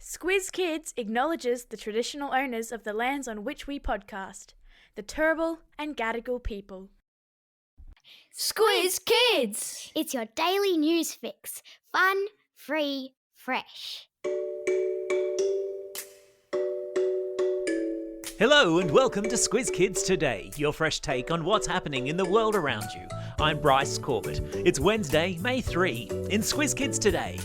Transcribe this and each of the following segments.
Squiz Kids acknowledges the traditional owners of the lands on which we podcast, the Turrbal and Gadigal people. Squiz Kids! It's your daily news fix. Fun, free, fresh. Hello and welcome to Squiz Kids Today, your fresh take on what's happening in the world around you. I'm Bryce Corbett. It's Wednesday, May 3. In Squiz Kids Today,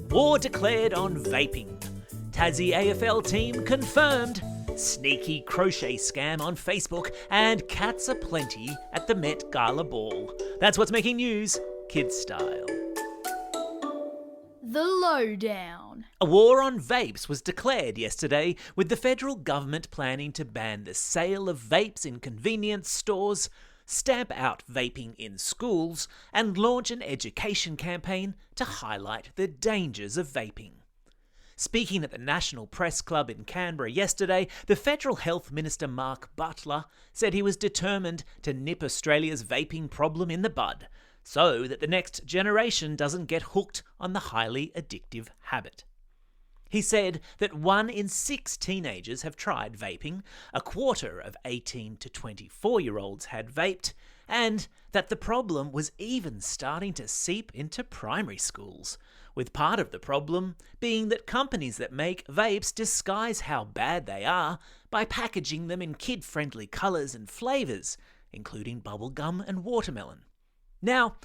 war declared on vaping. Tassie AFL team confirmed. Sneaky crochet scam on Facebook, and cats aplenty at the Met Gala ball. That's what's making news, kids style. The lowdown. A war on vapes was declared yesterday, with the federal government planning to ban the sale of vapes in convenience stores, stamp out vaping in schools, and launch an education campaign to highlight the dangers of vaping. Speaking at the National Press Club in Canberra yesterday, the Federal Health Minister Mark Butler said he was determined to nip Australia's vaping problem in the bud, so that the next generation doesn't get hooked on the highly addictive habit. He said that 1 in 6 teenagers have tried vaping, a quarter of 18 to 24-year-olds had vaped, and that the problem was even starting to seep into primary schools, with part of the problem being that companies that make vapes disguise how bad they are by packaging them in kid-friendly colours and flavours, including bubblegum and watermelon. Now,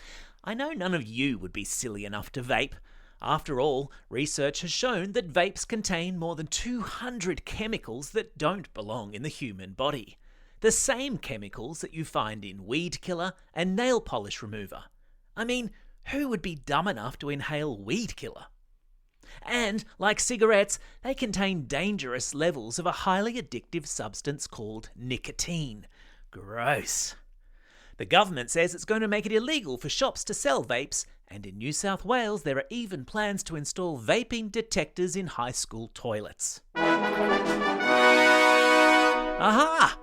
I know none of you would be silly enough to vape. After all, research has shown that vapes contain more than 200 chemicals that don't belong in the human body. The same chemicals that you find in weed killer and nail polish remover. I mean, who would be dumb enough to inhale weed killer? And, like cigarettes, they contain dangerous levels of a highly addictive substance called nicotine. Gross. The government says it's going to make it illegal for shops to sell vapes, and in New South Wales there are even plans to install vaping detectors in high school toilets. Aha!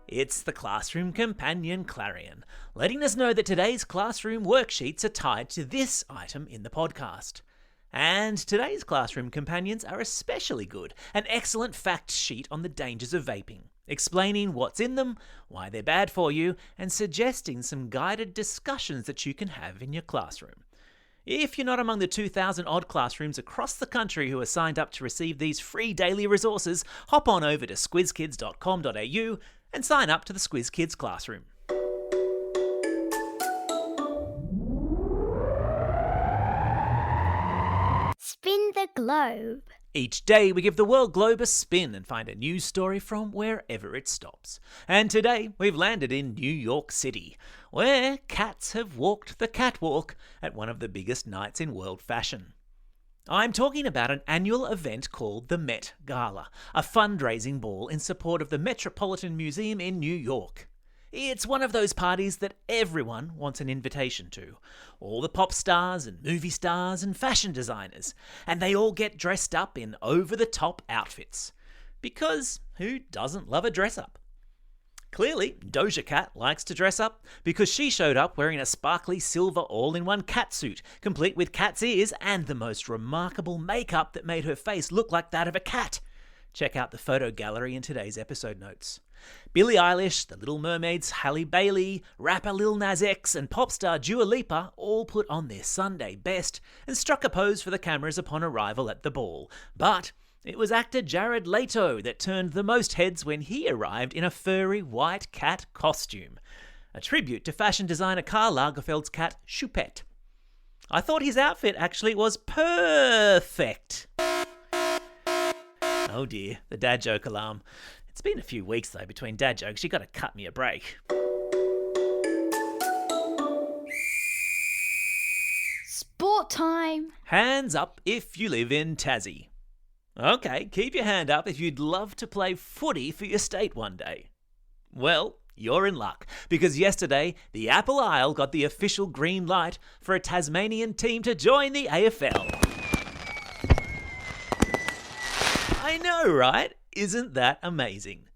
It's the Classroom Companion Clarion, letting us know that today's classroom worksheets are tied to this item in the podcast. And today's Classroom Companions are especially good, an excellent fact sheet on the dangers of vaping, explaining what's in them, why they're bad for you, and suggesting some guided discussions that you can have in your classroom. If you're not among the 2,000 odd classrooms across the country who are signed up to receive these free daily resources, hop on over to squizkids.com.au and sign up to the Squiz Kids Classroom. Spin the globe. Each day we give the world globe a spin and find a news story from wherever it stops. And today we've landed in New York City, where cats have walked the catwalk at one of the biggest nights in world fashion. I'm talking about an annual event called the Met Gala, a fundraising ball in support of the Metropolitan Museum in New York. It's one of those parties that everyone wants an invitation to. All the pop stars and movie stars and fashion designers. And they all get dressed up in over-the-top outfits. Because who doesn't love a dress-up? Clearly, Doja Cat likes to dress up because she showed up wearing a sparkly silver all-in-one catsuit, complete with cat's ears and the most remarkable makeup that made her face look like that of a cat. Check out the photo gallery in today's episode notes. Billie Eilish, The Little Mermaid's Halle Bailey, rapper Lil Nas X and pop star Dua Lipa all put on their Sunday best and struck a pose for the cameras upon arrival at the ball. But it was actor Jared Leto that turned the most heads when he arrived in a furry white cat costume, a tribute to fashion designer Karl Lagerfeld's cat Choupette. I thought his outfit actually was perfect. Oh dear, the dad joke alarm. It's been a few weeks though between dad jokes, you gotta cut me a break. Sport time. Hands up if you live in Tassie. Okay, keep your hand up if you'd love to play footy for your state one day. Well, you're in luck, because yesterday the Apple Isle got the official green light for a Tasmanian team to join the AFL. I know, right? Isn't that amazing?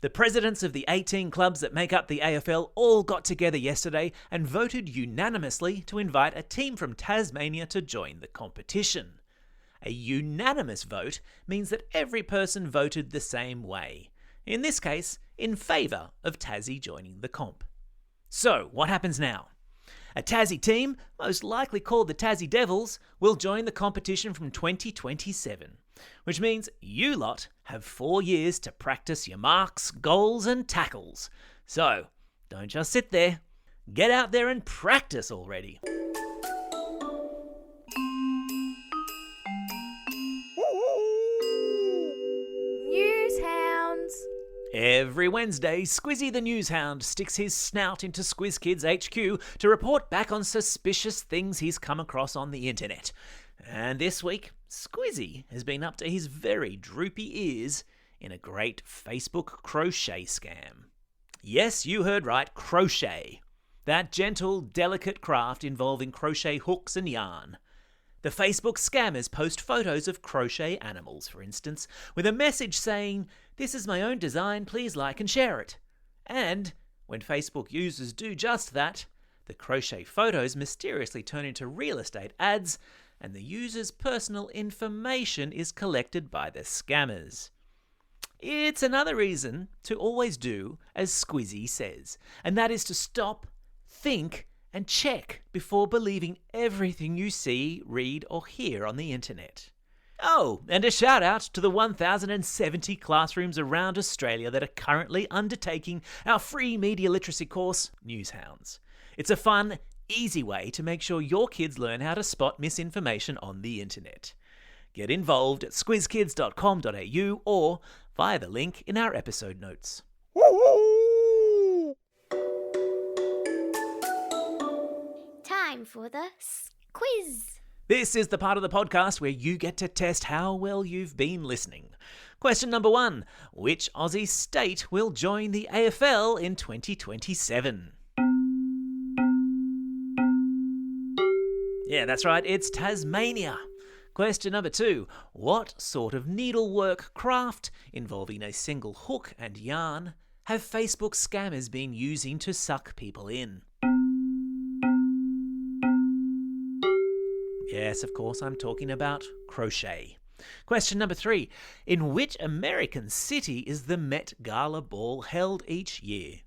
The presidents of the 18 clubs that make up the AFL all got together yesterday and voted unanimously to invite a team from Tasmania to join the competition. A unanimous vote means that every person voted the same way. In this case, in favour of Tassie joining the comp. So, what happens now? A Tassie team, most likely called the Tassie Devils, will join the competition from 2027, which means you lot have 4 years to practice your marks, goals and tackles. So, don't just sit there. Get out there and practice already. Newshounds. Every Wednesday, Squizzy the Newshound sticks his snout into Squiz Kids HQ to report back on suspicious things he's come across on the internet. And this week, Squizzy has been up to his very droopy ears in a great Facebook crochet scam. Yes, you heard right, crochet. That gentle, delicate craft involving crochet hooks and yarn. The Facebook scammers post photos of crochet animals, for instance, with a message saying, "This is my own design, please like and share it." And when Facebook users do just that, the crochet photos mysteriously turn into real estate ads, and the user's personal information is collected by the scammers. It's another reason to always do as Squizzy says, and that is to stop, think, and check before believing everything you see, read, or hear on the internet. Oh, and a shout out to the 1,070 classrooms around Australia that are currently undertaking our free media literacy course, Newshounds. It's a fun, easy way to make sure your kids learn how to spot misinformation on the internet. Get involved at squizkids.com.au or via the link in our episode notes. Time for the quiz. This is the part of the podcast where you get to test how well you've been listening. Question number 1. Which Aussie state will join the AFL in 2027? Yeah, that's right, it's Tasmania. Question number 2. What sort of needlework craft involving a single hook and yarn have Facebook scammers been using to suck people in? Yes, of course, I'm talking about crochet. Question number 3. In which American city is the Met Gala Ball held each year?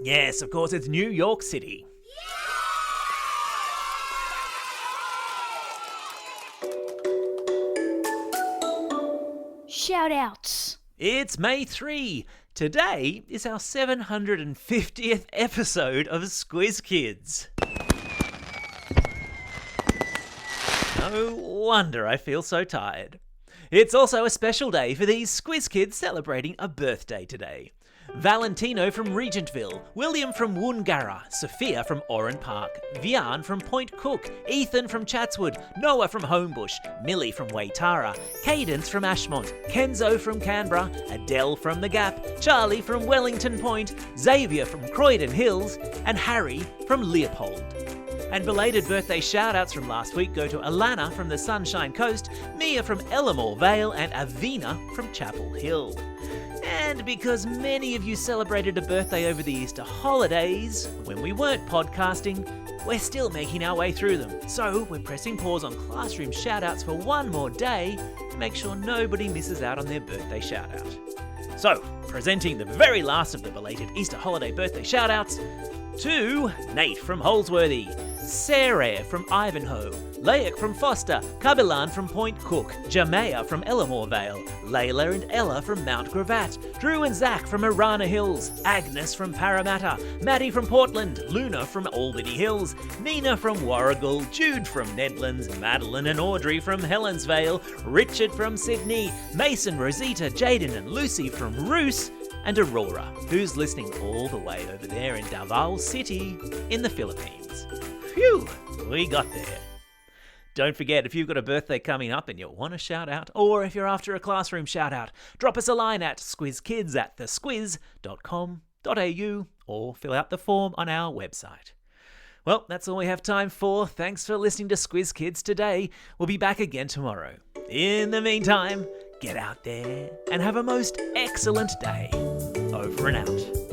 Yes, of course, it's New York City. Shout outs. It's May 3. Today is our 750th episode of Squiz Kids. No wonder I feel so tired. It's also a special day for these Squiz Kids celebrating a birthday today. Valentino from Regentville, William from Woongarra, Sophia from Oran Park, Vian from Point Cook, Ethan from Chatswood, Noah from Homebush, Millie from Waitara, Cadence from Ashmont, Kenzo from Canberra, Adele from The Gap, Charlie from Wellington Point, Xavier from Croydon Hills, and Harry from Leopold. And belated birthday shout-outs from last week go to Alana from the Sunshine Coast, Mia from Ellamore Vale, and Avina from Chapel Hill. And because many of you celebrated a birthday over the Easter holidays, when we weren't podcasting, we're still making our way through them. So we're pressing pause on classroom shout-outs for one more day to make sure nobody misses out on their birthday shout-out. So, presenting the very last of the belated Easter holiday birthday shout-outs to Nate from Holsworthy, Sarah from Ivanhoe, Layak from Foster, Kabilan from Point Cook, Jamea from Ellamore Vale, Layla and Ella from Mount Gravatt, Drew and Zach from Arana Hills, Agnes from Parramatta, Maddie from Portland, Luna from Albany Hills, Nina from Warrigal, Jude from Nedlands, Madeline and Audrey from Helensvale, Richard from Sydney, Mason, Rosita, Jaden and Lucy from Roos, and Aurora, who's listening all the way over there in Davao City in the Philippines. Phew, we got there. Don't forget, if you've got a birthday coming up and you want a shout out, or if you're after a classroom shout out, drop us a line at squizkids@thesquiz.com.au or fill out the form on our website. Well, that's all we have time for. Thanks for listening to Squiz Kids today. We'll be back again tomorrow. In the meantime, get out there and have a most excellent day. Over and out.